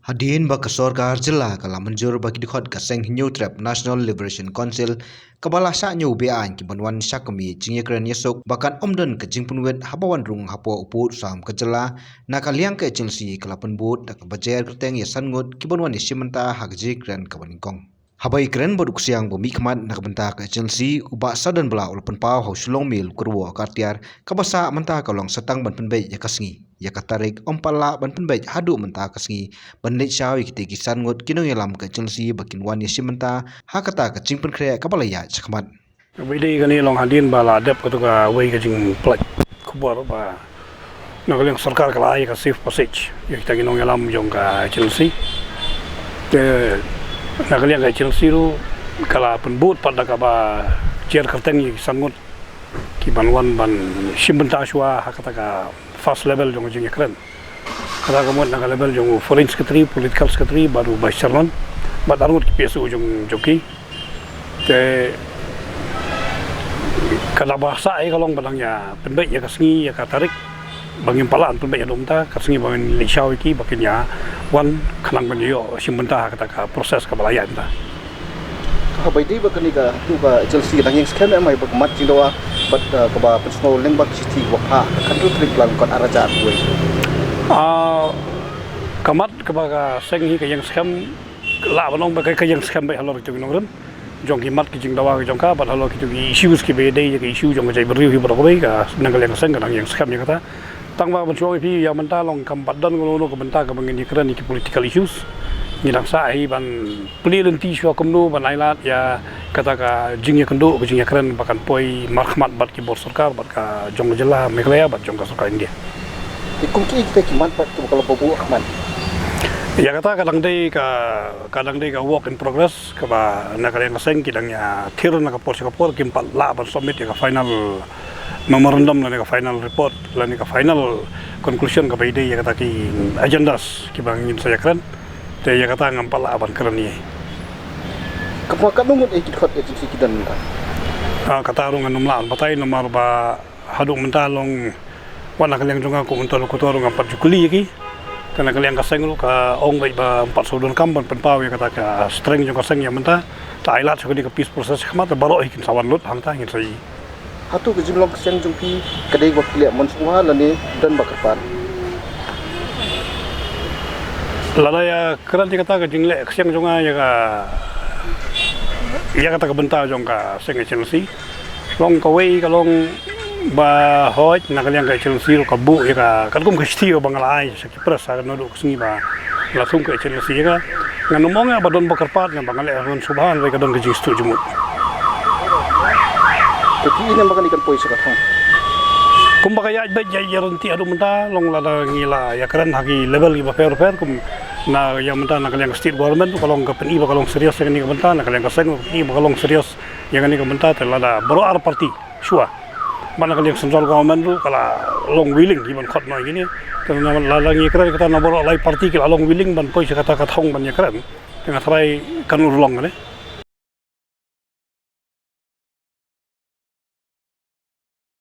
Hadiin ba ka sorkar jila kala manjur bagi dikhot ka seng new trap National Liberation Council kabala sa nyu be an ki banwan sakami jingye kran yesok bakan omdon ka jingpunwet habawan rung hapo uput sam ka jila na kaliang ka chilsi kala penbut da ka bajer kerteng yasan ngut ki banwan simenta hagji kran ka baningkong. Habai keren boduk siang bumi kemat nak benta ke Chelsea ubah sadan bela ulpen pau hau sulong mil kurwo kartiar kabasa menta kalong setang ban penbej ya kasngi ya katarik ompala ban penbej hadu menta kasngi bandit syawi kiti kisan ngut kinong yalam ke Chelsea bakin wan ya simenta hakata ke jingpen kre kabalaya chakmat. Bidi kani long hadin bala dep ko ka wei ka jing plek kubor ba nagaleng sarkar kala ai ka safe passage ya kita kinong yalam jong ka Chelsea te nagaleng ka Chelsea ru kala penbut pada ka ba cer kerteng yi sangut ki banwan ban simbenta shwa hakata ka first level jong jing ekran kala ka mon nagal level jong foreign secretary political secretary baru vice chairman badarut ki pesu jong joki te kada bahasa ai kalong badangnya penbek ya kasngi ya katarik bangin palaan penbek ya domta kasngi bangin lisau iki bakin ya wan kanang banyo simbenta kata ka proses kabalayan ta habai dei bakani ka tu ka Chelsea dang yang skem mai bak mat jindawa bat ka ba personal leng bak city wakha kan tu trik lang kon araja kuai kamat ka ba ka seng hi ka yang skem la banong ba ka yang skem bai halor tu nongren jong ki mat ki jing dawa ki jong ka bat halor ki tu issues ki be dei ki issue jong jai beriu hi bro ka nangal yang seng kadang yang skem ya kata tang ba benso pi ya menta long kam padan ngono ko benta ka bangin ikran ki political issues ni laksa hi ban pelilun ti shwa komno ban ailat ya kata ka jing ya kendo ko jing ya kran bakan poi markhmat bat ki bor sarkar bat ka jong jela meglaya bat jong ka sarkar India ikum ki kita kiman pat tu kalau babu akman ya kata kadang dei ka work in progress ka ba nakaleng kaseng kidangnya thirun na ka por kimpat la ban submit ya ka final memorandum la ka final report la ka final conclusion ka ba ide ya kata ki agendas ki bangin saya kran te ya kata ngampal la ban kran ni kapwa ka nungut e kit agency kidan kata rung anum la batai nomor ba hadu mentalong wana kaleng jonga ko mentalo ko torong ampat jukuli ki kana kaleng kaseng lu ka ong bai ba empat sodon kamban penpaw ya kata ka strength jong kaseng ya menta ta ailat so di ka peace process khmat baro ikin sawan lut hangta ngin sai hatu ke jimlong seng jungpi kadai wak liak monsuha lani dan bakarpan lada ya keran kata ka jingle seng jonga ya kata ka benta jong ka seng Chelsea long ka wei ka long ba hoj nakaleng ka Chelsea ka bu ya ka kadkum ka stio bangalai sa kipras sa no do kusngi ba langsung ka Chelsea ka nganomong ba don bakarpat nga bangalai ron subhan ka don ka jistu jumut tapi ini makan ikan poi sekarang kumbaga ya ba yaronti adu menta long lada ngila ya keren hagi level ba fair kum na ya menta nakaleng state government kalong ka peni ba kalong serius yang ni ka menta nakaleng ka seng ni ba kalong serius yang ni ka menta telada bro ar party shua mana kali yang central government tu kalau long willing di ban khot noi gini karena lalang ikrar kata nabor lai parti kalau long willing ban poi kata hong ban ikrar tengah try kan urlong ne